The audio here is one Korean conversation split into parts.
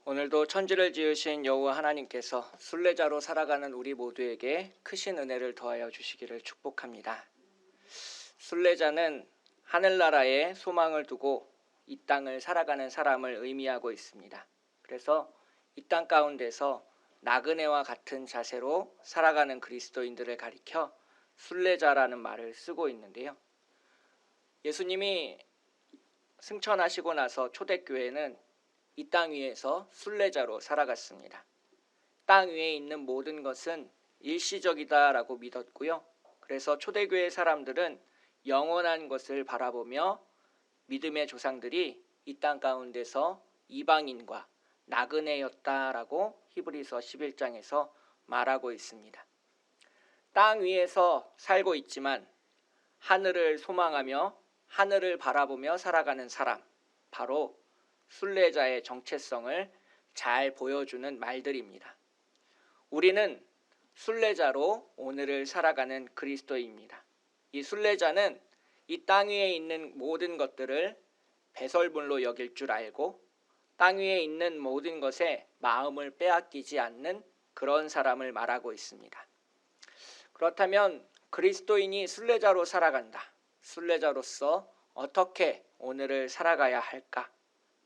오늘도 천지를 지으신 여호와 하나님께서 순례자로 살아가는 우리 모두에게 크신 은혜를 더하여 주시기를 축복합니다. 순례자는 하늘나라에 소망을 두고 이 땅을 살아가는 사람을 의미하고 있습니다. 그래서 이 땅 가운데서 나그네와 같은 자세로 살아가는 그리스도인들을 가리켜 순례자라는 말을 쓰고 있는데요. 예수님이 승천하시고 나서 초대교회는 이 땅 위에서 순례자로 살아갔습니다. 땅 위에 있는 모든 것은 일시적이다라고 믿었고요. 그래서 초대교회 사람들은 영원한 것을 바라보며 믿음의 조상들이 이 땅 가운데서 이방인과 나그네였다라고 히브리서 11장에서 말하고 있습니다. 땅 위에서 살고 있지만 하늘을 소망하며 하늘을 바라보며 살아가는 사람, 바로 순례자의 정체성을 잘 보여주는 말들입니다. 우리는 순례자로 오늘을 살아가는 그리스도입니다. 이 순례자는 이 땅 위에 있는 모든 것들을 배설물로 여길 줄 알고 땅 위에 있는 모든 것에 마음을 빼앗기지 않는 그런 사람을 말하고 있습니다. 그렇다면 그리스도인이 순례자로 살아간다. 순례자로서 어떻게 오늘을 살아가야 할까?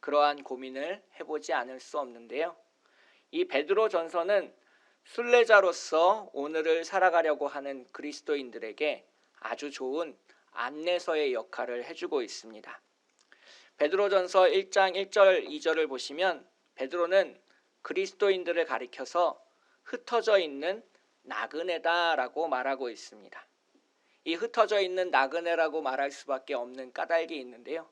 그러한 고민을 해보지 않을 수 없는데요. 이 베드로 전서는 순례자로서 오늘을 살아가려고 하는 그리스도인들에게 아주 좋은 안내서의 역할을 해주고 있습니다. 베드로전서 1장 1절 2절을 보시면 베드로는 그리스도인들을 가리켜서 흩어져 있는 나그네다라고 말하고 있습니다. 이 흩어져 있는 나그네라고 말할 수밖에 없는 까닭이 있는데요.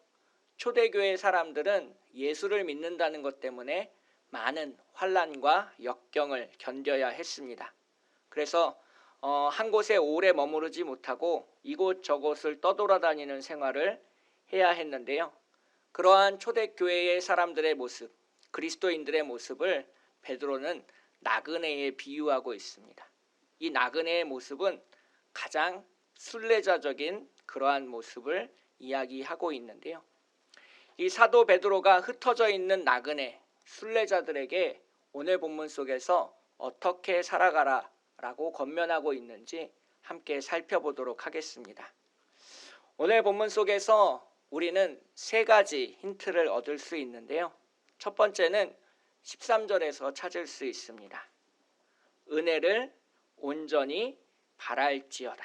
초대교회 사람들은 예수를 믿는다는 것 때문에 많은 환난과 역경을 견뎌야 했습니다. 그래서 한 곳에 오래 머무르지 못하고 이곳저곳을 떠돌아다니는 생활을 해야 했는데요. 그러한 초대교회의 사람들의 모습, 그리스도인들의 모습을 베드로는 나그네에 비유하고 있습니다. 이 나그네의 모습은 가장 순례자적인 그러한 모습을 이야기하고 있는데요. 이 사도 베드로가 흩어져 있는 나그네, 순례자들에게 오늘 본문 속에서 어떻게 살아가라 라고 권면하고 있는지 함께 살펴보도록 하겠습니다. 오늘 본문 속에서 우리는 세 가지 힌트를 얻을 수 있는데요. 첫 번째는 13절에서 찾을 수 있습니다. 은혜를 온전히 바랄지어다.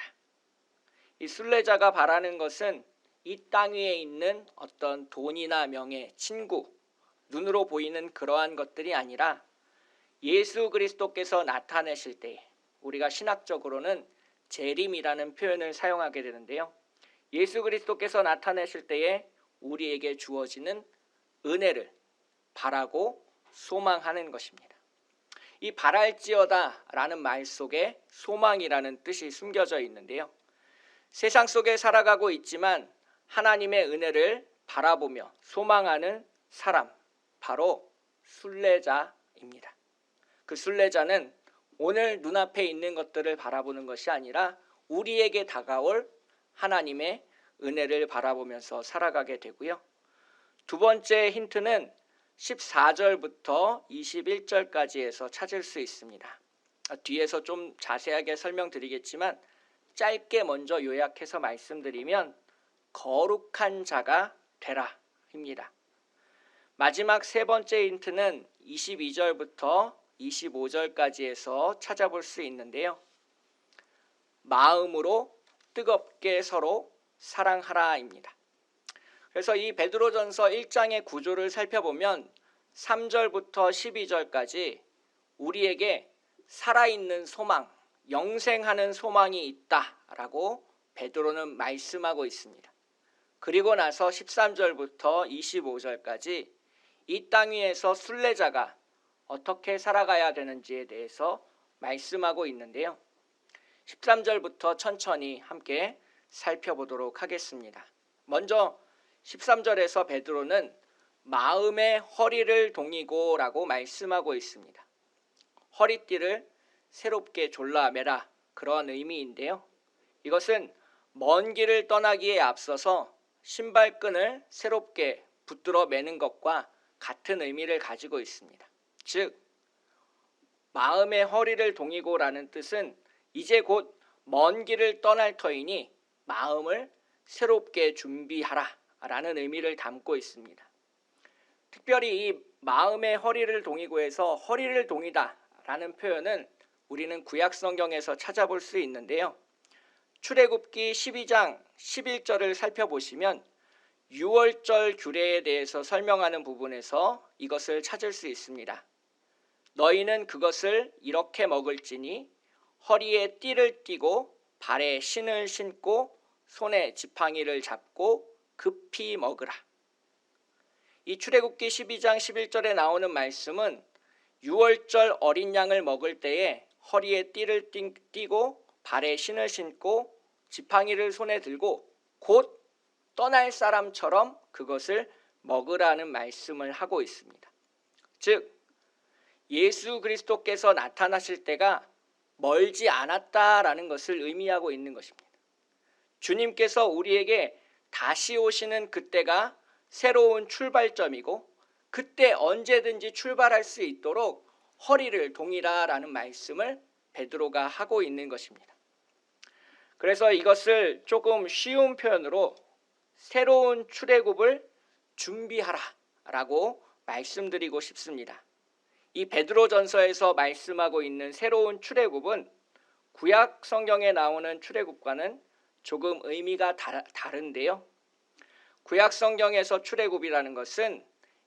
이 순례자가 바라는 것은 이 땅 위에 있는 어떤 돈이나 명예, 친구, 눈으로 보이는 그러한 것들이 아니라 예수 그리스도께서 나타내실 때에, 우리가 신학적으로는 재림이라는 표현을 사용하게 되는데요. 예수 그리스도께서 나타내실 때에 우리에게 주어지는 은혜를 바라고 소망하는 것입니다. 이 바랄지어다 라는 말 속에 소망이라는 뜻이 숨겨져 있는데요. 세상 속에 살아가고 있지만 하나님의 은혜를 바라보며 소망하는 사람, 바로 순례자입니다. 그 순례자는 오늘 눈앞에 있는 것들을 바라보는 것이 아니라 우리에게 다가올 하나님의 은혜를 바라보면서 살아가게 되고요. 두 번째 힌트는 14절부터 21절까지에서 찾을 수 있습니다. 뒤에서 좀 자세하게 설명드리겠지만 짧게 먼저 요약해서 말씀드리면 거룩한 자가 되라 입니다. 마지막 세 번째 힌트는 22절부터 25절까지에서 찾아볼 수 있는데요. 마음으로 뜨겁게 서로 사랑하라입니다. 그래서 이 베드로전서 1장의 구조를 살펴보면 3절부터 12절까지 우리에게 살아있는 소망, 영생하는 소망이 있다라고 베드로는 말씀하고 있습니다. 그리고 나서 13절부터 25절까지 이 땅 위에서 순례자가 어떻게 살아가야 되는지에 대해서 말씀하고 있는데요. 13절부터 천천히 함께 살펴보도록 하겠습니다. 먼저 13절에서 베드로는 마음의 허리를 동이고 라고 말씀하고 있습니다. 허리띠를 새롭게 졸라매라, 그런 의미인데요. 이것은 먼 길을 떠나기에 앞서서 신발끈을 새롭게 붙들어 매는 것과 같은 의미를 가지고 있습니다. 즉 마음의 허리를 동이고라는 뜻은 이제 곧 먼 길을 떠날 터이니 마음을 새롭게 준비하라 라는 의미를 담고 있습니다. 특별히 이 마음의 허리를 동이고에서 허리를 동이다 라는 표현은 우리는 구약 성경에서 찾아볼 수 있는데요. 출애굽기 12장 11절을 살펴보시면 유월절 규례에 대해서 설명하는 부분에서 이것을 찾을 수 있습니다. 너희는 그것을 이렇게 먹을지니 허리에 띠를 띠고 발에 신을 신고 손에 지팡이를 잡고 급히 먹으라. 이 출애굽기 12장 11절에 나오는 말씀은 유월절 어린 양을 먹을 때에 허리에 띠를 띠고 발에 신을 신고 지팡이를 손에 들고 곧 떠날 사람처럼 그것을 먹으라는 말씀을 하고 있습니다. 즉 예수 그리스도께서 나타나실 때가 멀지 않았다라는 것을 의미하고 있는 것입니다. 주님께서 우리에게 다시 오시는 그때가 새로운 출발점이고 그때 언제든지 출발할 수 있도록 허리를 동이라라는 말씀을 베드로가 하고 있는 것입니다. 그래서 이것을 조금 쉬운 표현으로 새로운 출애굽을 준비하라라고 말씀드리고 싶습니다. 이 베드로전서에서 말씀하고 있는 새로운 출애굽은 구약 성경에 나오는 출애굽과는 조금 의미가 다른데요. 구약 성경에서 출애굽이라는 것은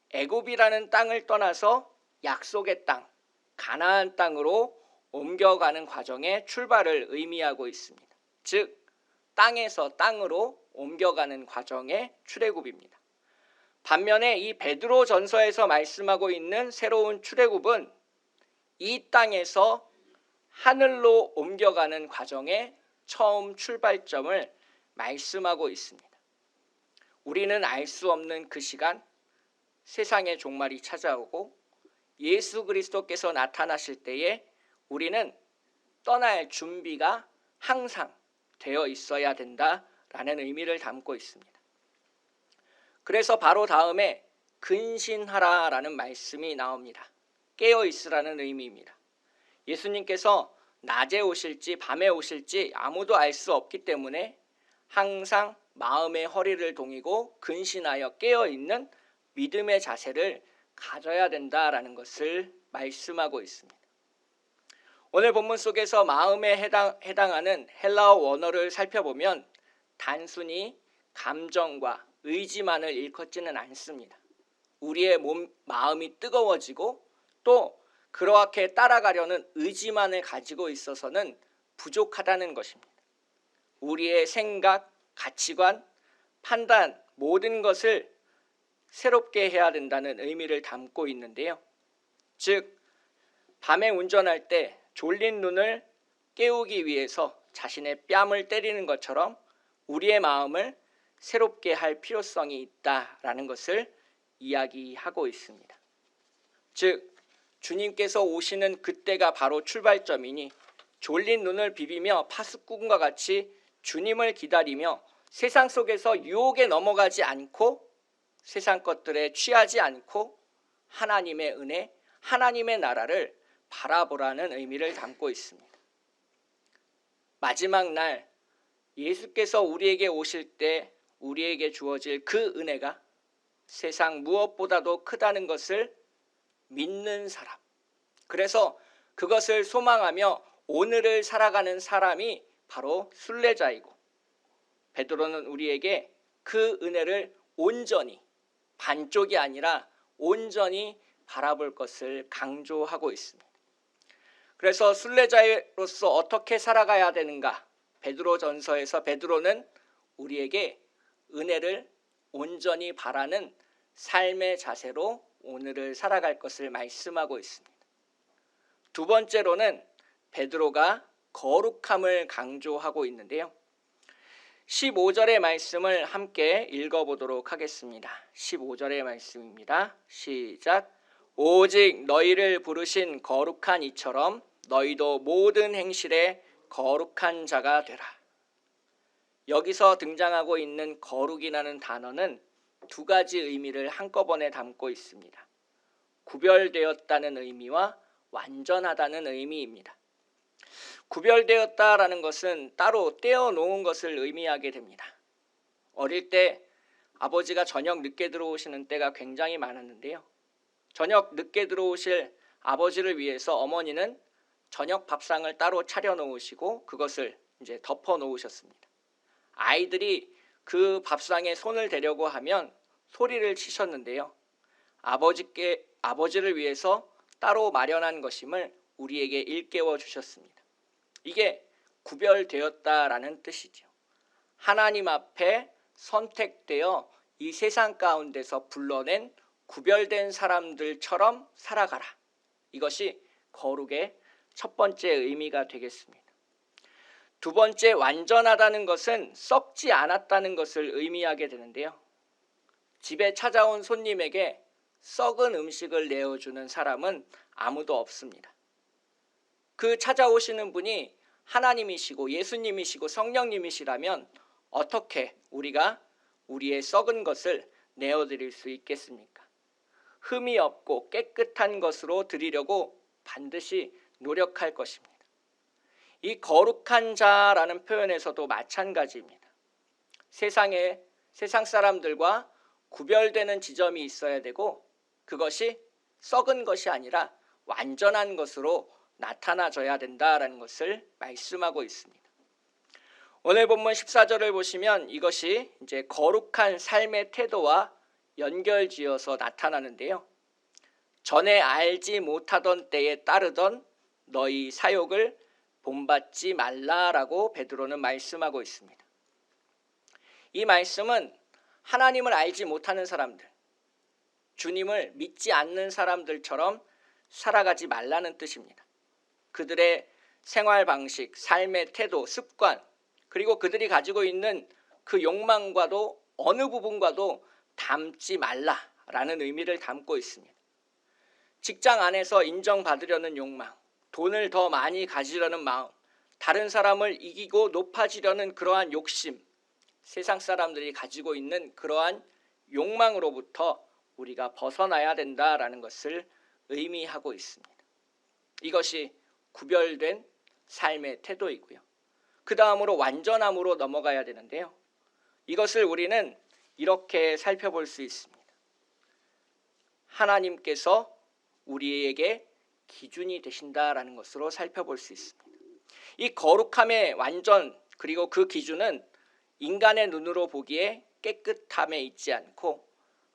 애굽이라는 땅을 떠나서 약속의 땅, 가나안 땅으로 옮겨가는 과정의 출발을 의미하고 있습니다. 즉 땅에서 땅으로 옮겨가는 과정의 출애굽입니다. 반면에 이 베드로전서에서 말씀하고 있는 새로운 출애굽은 이 땅에서 하늘로 옮겨가는 과정의 처음 출발점을 말씀하고 있습니다. 우리는 알 수 없는 그 시간, 세상의 종말이 찾아오고 예수 그리스도께서 나타나실 때에 우리는 떠날 준비가 항상 되어 있어야 된다라는 의미를 담고 있습니다. 그래서 바로 다음에 근신하라라는 말씀이 나옵니다. 깨어 있으라는 의미입니다. 예수님께서 낮에 오실지 밤에 오실지 아무도 알 수 없기 때문에 항상 마음의 허리를 동이고 근신하여 깨어 있는 믿음의 자세를 가져야 된다라는 것을 말씀하고 있습니다. 오늘 본문 속에서 마음에 해당하는 헬라어 원어를 살펴보면 단순히 감정과 의지만을 일컫지는 않습니다. 우리의 마음이 뜨거워지고 또 그렇게 따라가려는 의지만을 가지고 있어서는 부족하다는 것입니다. 우리의 생각, 가치관, 판단 모든 것을 새롭게 해야 된다는 의미를 담고 있는데요. 즉 밤에 운전할 때 졸린 눈을 깨우기 위해서 자신의 뺨을 때리는 것처럼 우리의 마음을 새롭게 할 필요성이 있다라는 것을 이야기하고 있습니다. 즉 주님께서 오시는 그때가 바로 출발점이니 졸린 눈을 비비며 파수꾼과 같이 주님을 기다리며 세상 속에서 유혹에 넘어가지 않고 세상 것들에 취하지 않고 하나님의 은혜, 하나님의 나라를 바라보라는 의미를 담고 있습니다. 마지막 날 예수께서 우리에게 오실 때 우리에게 주어질 그 은혜가 세상 무엇보다도 크다는 것을 믿는 사람, 그래서 그것을 소망하며 오늘을 살아가는 사람이 바로 순례자이고 베드로는 우리에게 그 은혜를 온전히, 반쪽이 아니라 온전히 바라볼 것을 강조하고 있습니다. 그래서 순례자로서 어떻게 살아가야 되는가? 베드로전서에서 베드로는 우리에게 은혜를 온전히 바라는 삶의 자세로 오늘을 살아갈 것을 말씀하고 있습니다. 두 번째로는 베드로가 거룩함을 강조하고 있는데요. 15절의 말씀을 함께 읽어보도록 하겠습니다. 15절의 말씀입니다. 시작. 오직 너희를 부르신 거룩한 이처럼 너희도 모든 행실에 거룩한 자가 되라. 여기서 등장하고 있는 거룩이라는 단어는 두 가지 의미를 한꺼번에 담고 있습니다. 구별되었다는 의미와 완전하다는 의미입니다. 구별되었다라는 것은 따로 떼어놓은 것을 의미하게 됩니다. 어릴 때 아버지가 저녁 늦게 들어오시는 때가 굉장히 많았는데요. 저녁 늦게 들어오실 아버지를 위해서 어머니는 저녁 밥상을 따로 차려 놓으시고 그것을 이제 덮어 놓으셨습니다. 아이들이 그 밥상에 손을 대려고 하면 소리를 치셨는데요. 아버지를 위해서 따로 마련한 것임을 우리에게 일깨워 주셨습니다. 이게 구별되었다라는 뜻이죠. 하나님 앞에 선택되어 이 세상 가운데서 불러낸 구별된 사람들처럼 살아가라. 이것이 거룩의 첫 번째 의미가 되겠습니다. 두 번째, 완전하다는 것은 썩지 않았다는 것을 의미하게 되는데요. 집에 찾아온 손님에게 썩은 음식을 내어주는 사람은 아무도 없습니다. 그 찾아오시는 분이 하나님이시고 예수님이시고 성령님이시라면 어떻게 우리가 우리의 썩은 것을 내어드릴 수 있겠습니까? 흠이 없고 깨끗한 것으로 드리려고 반드시 노력할 것입니다. 이 거룩한 자라는 표현에서도 마찬가지입니다. 세상 사람들과 구별되는 지점이 있어야 되고 그것이 썩은 것이 아니라 완전한 것으로 나타나져야 된다라는 것을 말씀하고 있습니다. 오늘 본문 14절을 보시면 이것이 이제 거룩한 삶의 태도와 연결지어서 나타나는데요. 전에 알지 못하던 때에 따르던 너희 사욕을 본받지 말라라고 베드로는 말씀하고 있습니다. 이 말씀은 하나님을 알지 못하는 사람들, 주님을 믿지 않는 사람들처럼 살아가지 말라는 뜻입니다. 그들의 생활 방식, 삶의 태도, 습관, 그리고 그들이 가지고 있는 그 욕망과도 어느 부분과도 닮지 말라라는 의미를 담고 있습니다. 직장 안에서 인정받으려는 욕망, 돈을 더 많이 가지려는 마음, 다른 사람을 이기고 높아지려는 그러한 욕심, 세상 사람들이 가지고 있는 그러한 욕망으로부터 우리가 벗어나야 된다라는 것을 의미하고 있습니다. 이것이 구별된 삶의 태도이고요. 그 다음으로 완전함으로 넘어가야 되는데요. 이것을 우리는 이렇게 살펴볼 수 있습니다. 하나님께서 우리에게 기준이 되신다라는 것으로 살펴볼 수 있습니다. 이 거룩함의 완전 그리고 그 기준은 인간의 눈으로 보기에 깨끗함에 있지 않고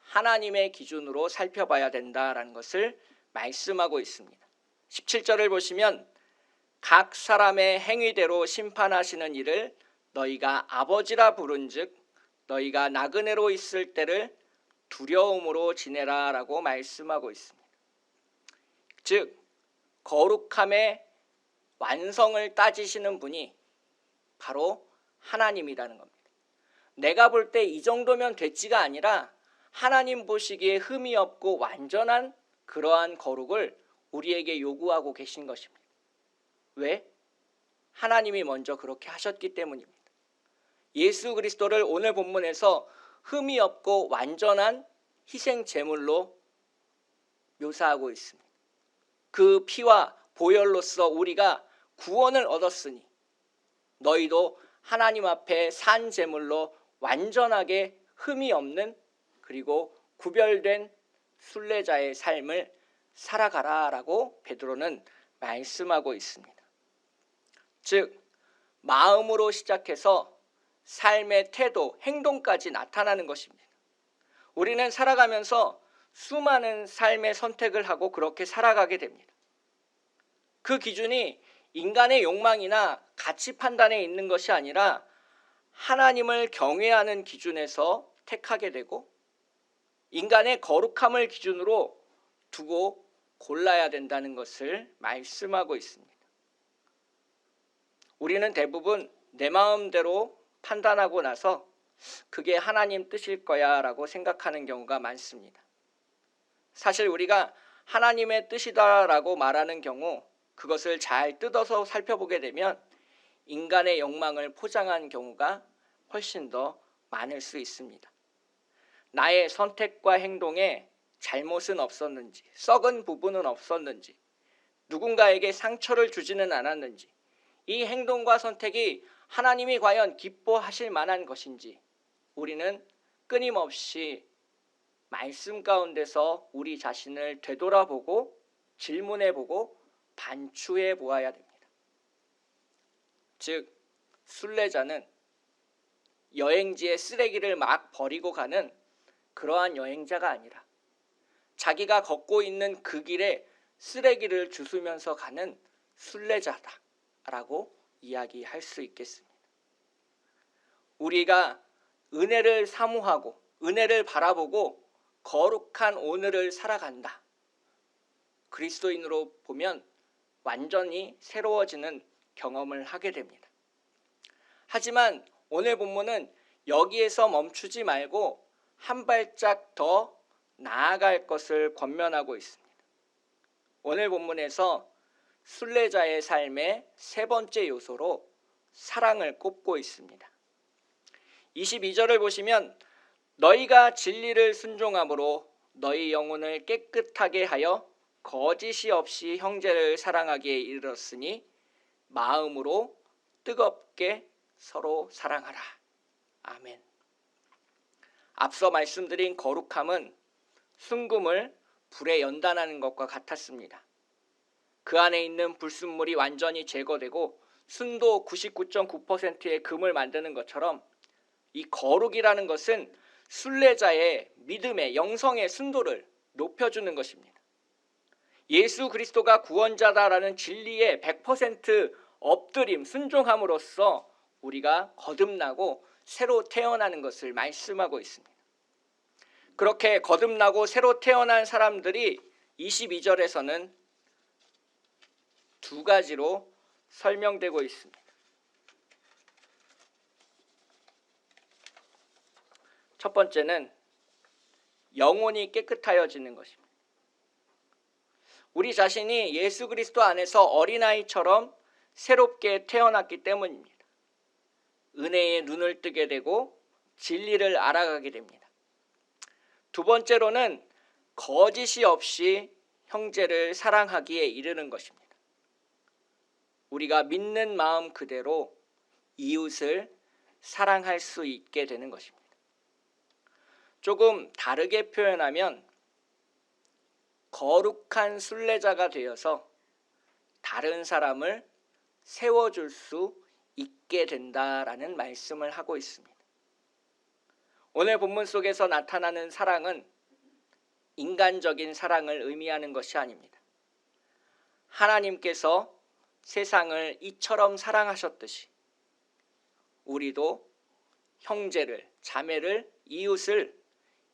하나님의 기준으로 살펴봐야 된다라는 것을 말씀하고 있습니다. 17절을 보시면 각 사람의 행위대로 심판하시는 이를 너희가 아버지라 부른즉 너희가 나그네로 있을 때를 두려움으로 지내라 라고 말씀하고 있습니다. 즉 거룩함의 완성을 따지시는 분이 바로 하나님이라는 겁니다. 내가 볼 때 이 정도면 됐지가 아니라 하나님 보시기에 흠이 없고 완전한 그러한 거룩을 우리에게 요구하고 계신 것입니다. 왜? 하나님이 먼저 그렇게 하셨기 때문입니다. 예수 그리스도를 오늘 본문에서 흠이 없고 완전한 희생 제물로 묘사하고 있습니다. 그 피와 보혈로서 우리가 구원을 얻었으니 너희도 하나님 앞에 산 제물로 완전하게 흠이 없는 그리고 구별된 순례자의 삶을 살아가라라고 베드로는 말씀하고 있습니다. 즉 마음으로 시작해서 삶의 태도, 행동까지 나타나는 것입니다. 우리는 살아가면서 수많은 삶의 선택을 하고 그렇게 살아가게 됩니다. 그 기준이 인간의 욕망이나 가치 판단에 있는 것이 아니라 하나님을 경외하는 기준에서 택하게 되고 인간의 거룩함을 기준으로 두고 골라야 된다는 것을 말씀하고 있습니다. 우리는 대부분 내 마음대로 판단하고 나서 그게 하나님 뜻일 거야 라고 생각하는 경우가 많습니다. 사실 우리가 하나님의 뜻이다라고 말하는 경우 그것을 잘 뜯어서 살펴보게 되면 인간의 욕망을 포장한 경우가 훨씬 더 많을 수 있습니다. 나의 선택과 행동에 잘못은 없었는지, 썩은 부분은 없었는지, 누군가에게 상처를 주지는 않았는지, 이 행동과 선택이 하나님이 과연 기뻐하실 만한 것인지 우리는 끊임없이 말씀 가운데서 우리 자신을 되돌아보고 질문해보고 반추해 보아야 됩니다. 즉, 순례자는 여행지에 쓰레기를 막 버리고 가는 그러한 여행자가 아니라 자기가 걷고 있는 그 길에 쓰레기를 주스면서 가는 순례자다라고 이야기할 수 있겠습니다. 우리가 은혜를 사모하고 은혜를 바라보고 거룩한 오늘을 살아간다. 그리스도인으로 보면 완전히 새로워지는 경험을 하게 됩니다. 하지만 오늘 본문은 여기에서 멈추지 말고 한 발짝 더 나아갈 것을 권면하고 있습니다. 오늘 본문에서 순례자의 삶의 세 번째 요소로 사랑을 꼽고 있습니다. 22절을 보시면 너희가 진리를 순종함으로 너희 영혼을 깨끗하게 하여 거짓이 없이 형제를 사랑하기에 이르렀으니 마음으로 뜨겁게 서로 사랑하라. 아멘. 앞서 말씀드린 거룩함은 순금을 불에 연단하는 것과 같았습니다. 그 안에 있는 불순물이 완전히 제거되고 순도 99.9%의 금을 만드는 것처럼 이 거룩이라는 것은 순례자의 믿음의 영성의 순도를 높여주는 것입니다. 예수 그리스도가 구원자다라는 진리에 100% 엎드림, 순종함으로써 우리가 거듭나고 새로 태어나는 것을 말씀하고 있습니다. 그렇게 거듭나고 새로 태어난 사람들이 22절에서는 두 가지로 설명되고 있습니다. 첫 번째는 영혼이 깨끗하여지는 것입니다. 우리 자신이 예수 그리스도 안에서 어린아이처럼 새롭게 태어났기 때문입니다. 은혜의 눈을 뜨게 되고 진리를 알아가게 됩니다. 두 번째로는 거짓이 없이 형제를 사랑하기에 이르는 것입니다. 우리가 믿는 마음 그대로 이웃을 사랑할 수 있게 되는 것입니다. 조금 다르게 표현하면 거룩한 순례자가 되어서 다른 사람을 세워줄 수 있게 된다라는 말씀을 하고 있습니다. 오늘 본문 속에서 나타나는 사랑은 인간적인 사랑을 의미하는 것이 아닙니다. 하나님께서 세상을 이처럼 사랑하셨듯이 우리도 형제를, 자매를, 이웃을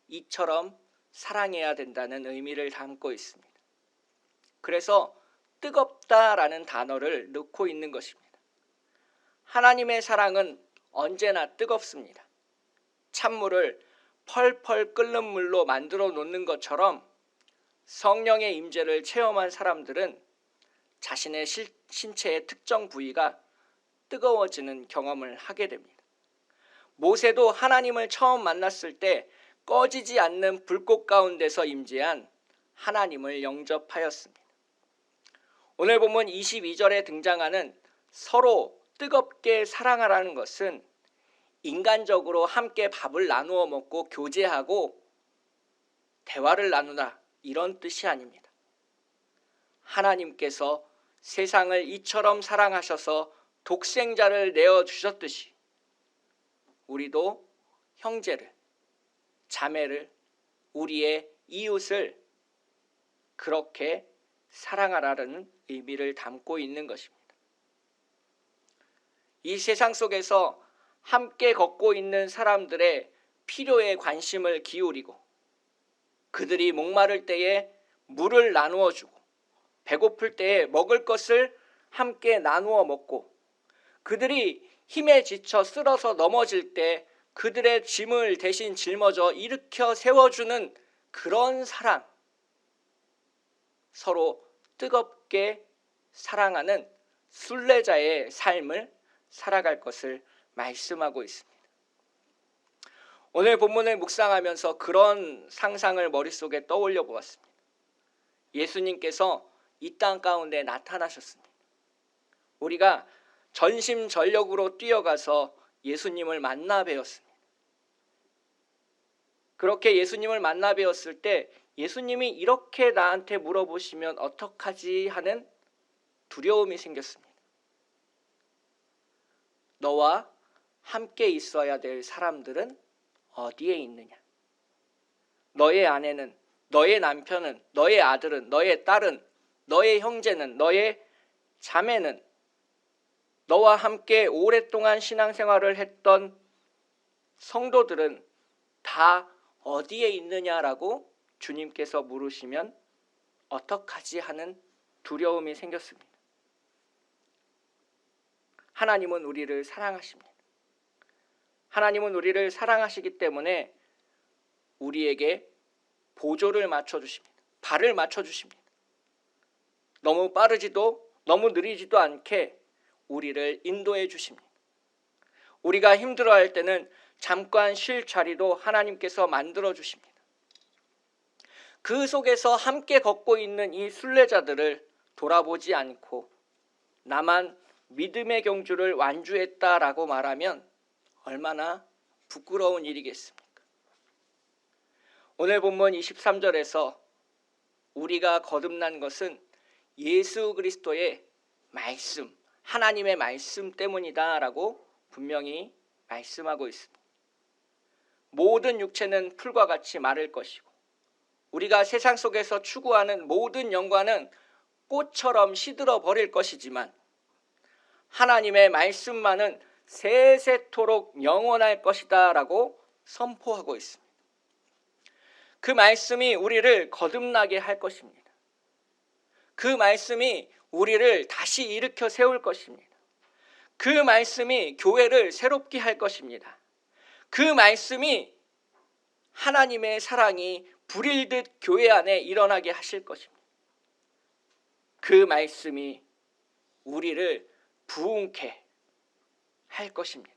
이처럼 사랑해야 된다는 의미를 담고 있습니다. 그래서 뜨겁다라는 단어를 넣고 있는 것입니다. 하나님의 사랑은 언제나 뜨겁습니다. 찬물을 펄펄 끓는 물로 만들어 놓는 것처럼 성령의 임재를 체험한 사람들은 자신의 신체의 특정 부위가 뜨거워지는 경험을 하게 됩니다. 모세도 하나님을 처음 만났을 때 꺼지지 않는 불꽃 가운데서 임재한 하나님을 영접하였습니다. 오늘 본문 22절에 등장하는 서로 뜨겁게 사랑하라는 것은 인간적으로 함께 밥을 나누어 먹고 교제하고 대화를 나누다 이런 뜻이 아닙니다. 하나님께서 세상을 이처럼 사랑하셔서 독생자를 내어주셨듯이 우리도 형제를, 자매를, 우리의 이웃을 그렇게 사랑하라는 의미를 담고 있는 것입니다. 이 세상 속에서 함께 걷고 있는 사람들의 필요에 관심을 기울이고 그들이 목마를 때에 물을 나누어 주고 배고플 때에 먹을 것을 함께 나누어 먹고 그들이 힘에 지쳐 쓰러서 넘어질 때 그들의 짐을 대신 짊어져 일으켜 세워주는 그런 사랑, 서로 뜨겁게 사랑하는 순례자의 삶을 살아갈 것을 말씀하고 있습니다. 오늘 본문을 묵상하면서 그런 상상을 머릿속에 떠올려 보았습니다. 예수님께서 이 땅 가운데 나타나셨습니다. 우리가 전심전력으로 뛰어가서 예수님을 만나 뵈었습니다. 그렇게 예수님을 만나 뵈었을 때 예수님이 이렇게 나한테 물어보시면 어떡하지 하는 두려움이 생겼습니다. 너와 함께 있어야 될 사람들은 어디에 있느냐? 너의 아내는, 너의 남편은, 너의 아들은, 너의 딸은, 너의 형제는, 너의 자매는, 너와 함께 오랫동안 신앙생활을 했던 성도들은 다 어디에 있느냐라고 주님께서 물으시면 어떡하지 하는 두려움이 생겼습니다. 하나님은 우리를 사랑하십니다. 하나님은 우리를 사랑하시기 때문에 우리에게 보조를 맞춰주십니다. 발을 맞춰주십니다. 너무 빠르지도 너무 느리지도 않게 우리를 인도해 주십니다. 우리가 힘들어할 때는 잠깐 쉴 자리도 하나님께서 만들어 주십니다. 그 속에서 함께 걷고 있는 이 순례자들을 돌아보지 않고 나만 믿음의 경주를 완주했다라고 말하면 얼마나 부끄러운 일이겠습니까? 오늘 본문 23절에서 우리가 거듭난 것은 예수 그리스도의 말씀, 하나님의 말씀 때문이다라고 분명히 말씀하고 있습니다. 모든 육체는 풀과 같이 마를 것이고 우리가 세상 속에서 추구하는 모든 영광은 꽃처럼 시들어 버릴 것이지만 하나님의 말씀만은 세세토록 영원할 것이다 라고 선포하고 있습니다. 그 말씀이 우리를 거듭나게 할 것입니다. 그 말씀이 우리를 다시 일으켜 세울 것입니다. 그 말씀이 교회를 새롭게 할 것입니다. 그 말씀이 하나님의 사랑이 불일듯 교회 안에 일어나게 하실 것입니다. 그 말씀이 우리를 부흥케 할 것입니다.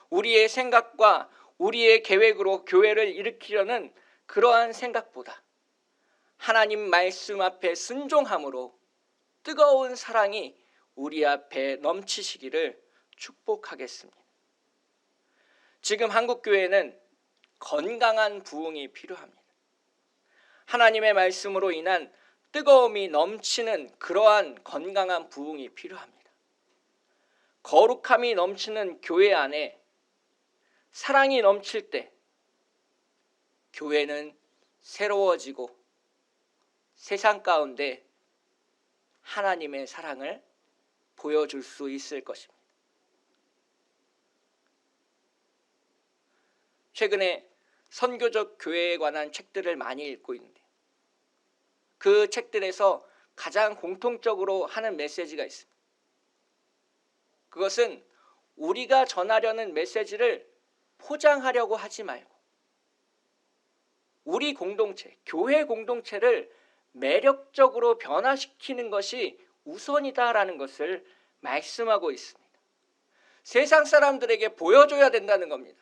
우리의 생각과 우리의 계획으로 교회를 일으키려는 그러한 생각보다 하나님 말씀 앞에 순종함으로 뜨거운 사랑이 우리 앞에 넘치시기를 축복하겠습니다. 지금 한국교회는 건강한 부흥이 필요합니다. 하나님의 말씀으로 인한 뜨거움이 넘치는 그러한 건강한 부흥이 필요합니다. 거룩함이 넘치는 교회 안에 사랑이 넘칠 때 교회는 새로워지고 세상 가운데 하나님의 사랑을 보여줄 수 있을 것입니다. 최근에 선교적 교회에 관한 책들을 많이 읽고 있는데 그 책들에서 가장 공통적으로 하는 메시지가 있습니다. 그것은 우리가 전하려는 메시지를 포장하려고 하지 말고 우리 공동체, 교회 공동체를 매력적으로 변화시키는 것이 우선이다라는 것을 말씀하고 있습니다. 세상 사람들에게 보여줘야 된다는 겁니다.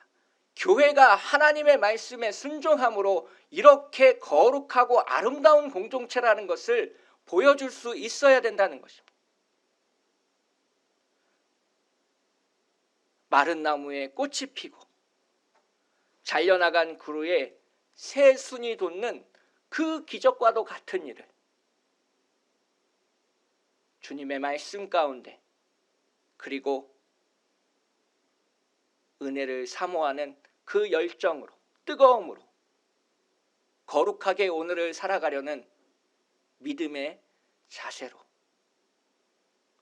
교회가 하나님의 말씀에 순종함으로 이렇게 거룩하고 아름다운 공동체라는 것을 보여줄 수 있어야 된다는 것입니다. 마른 나무에 꽃이 피고 잘려나간 그루에 새순이 돋는 그 기적과도 같은 일을 주님의 말씀 가운데 그리고 은혜를 사모하는 그 열정으로 뜨거움으로 거룩하게 오늘을 살아가려는 믿음의 자세로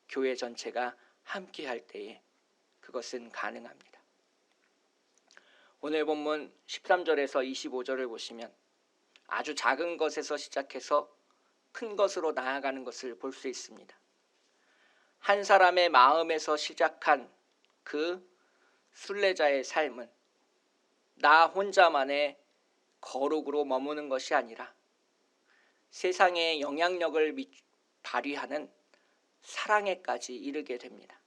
교회 전체가 함께할 때에 그것은 가능합니다. 오늘 본문 13절에서 25절을 보시면 아주 작은 것에서 시작해서 큰 것으로 나아가는 것을 볼 수 있습니다. 한 사람의 마음에서 시작한 그 순례자의 삶은 나 혼자만의 거룩으로 머무는 것이 아니라 세상에 영향력을 발휘하는 사랑에까지 이르게 됩니다.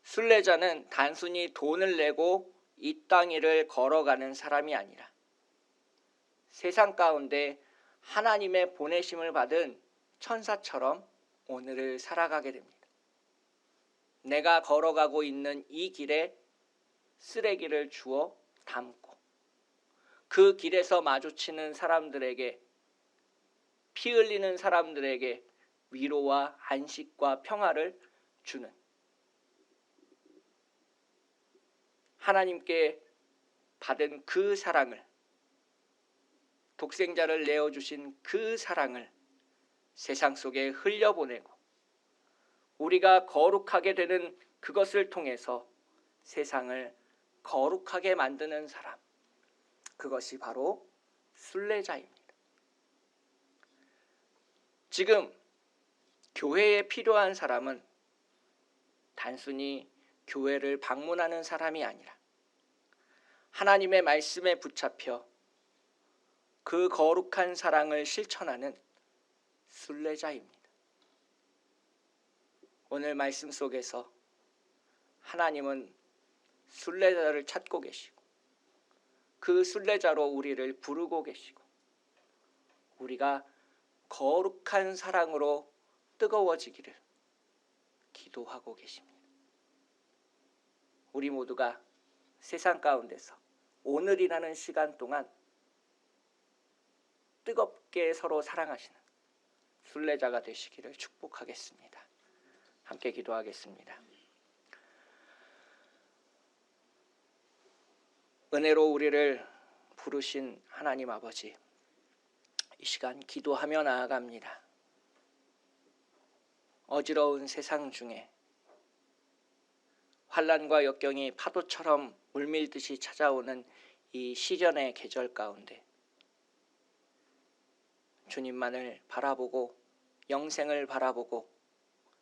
순례자는 단순히 돈을 내고 이 땅 위를 걸어가는 사람이 아니라 세상 가운데 하나님의 보내심을 받은 천사처럼 오늘을 살아가게 됩니다. 내가 걸어가고 있는 이 길에 쓰레기를 주워 담고 그 길에서 마주치는 사람들에게, 피 흘리는 사람들에게 위로와 안식과 평화를 주는, 하나님께 받은 그 사랑을, 독생자를 내어주신 그 사랑을 세상 속에 흘려보내고 우리가 거룩하게 되는 그것을 통해서 세상을 거룩하게 만드는 사람, 그것이 바로 순례자입니다. 지금 교회에 필요한 사람은 단순히 교회를 방문하는 사람이 아니라 하나님의 말씀에 붙잡혀 그 거룩한 사랑을 실천하는 순례자입니다. 오늘 말씀 속에서 하나님은 순례자를 찾고 계시고 그 순례자로 우리를 부르고 계시고 우리가 거룩한 사랑으로 뜨거워지기를 기도하고 계십니다. 우리 모두가 세상 가운데서 오늘이라는 시간 동안 뜨겁게 서로 사랑하시는 순례자가 되시기를 축복하겠습니다. 함께 기도하겠습니다. 은혜로 우리를 부르신 하나님 아버지, 이 시간 기도하며 나아갑니다. 어지러운 세상 중에 환난과 역경이 파도처럼 물밀듯이 찾아오는 이 시련의 계절 가운데 주님만을 바라보고 영생을 바라보고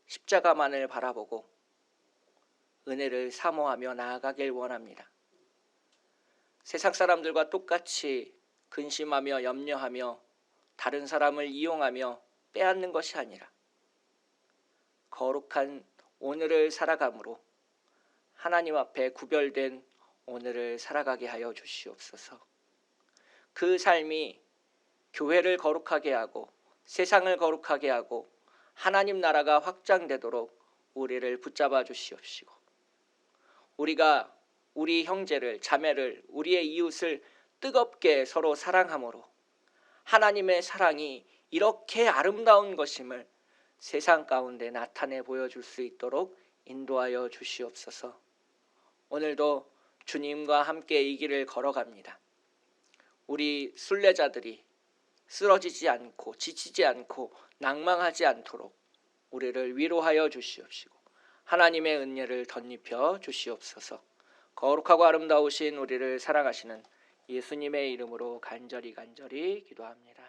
십자가만을 바라보고 은혜를 사모하며 나아가길 원합니다. 세상 사람들과 똑같이 근심하며 염려하며 다른 사람을 이용하며 빼앗는 것이 아니라 거룩한 오늘을 살아감으로 하나님 앞에 구별된 오늘을 살아가게 하여 주시옵소서. 그 삶이 교회를 거룩하게 하고 세상을 거룩하게 하고 하나님 나라가 확장되도록 우리를 붙잡아 주시옵시고 우리가 우리 형제를, 자매를, 우리의 이웃을 뜨겁게 서로 사랑함으로 하나님의 사랑이 이렇게 아름다운 것임을 세상 가운데 나타내 보여줄 수 있도록 인도하여 주시옵소서. 오늘도 주님과 함께 이 길을 걸어갑니다. 우리 순례자들이 쓰러지지 않고 지치지 않고 낭망하지 않도록 우리를 위로하여 주시옵시고 하나님의 은혜를 덧입혀 주시옵소서. 거룩하고 아름다우신 우리를 사랑하시는 예수님의 이름으로 간절히 기도합니다.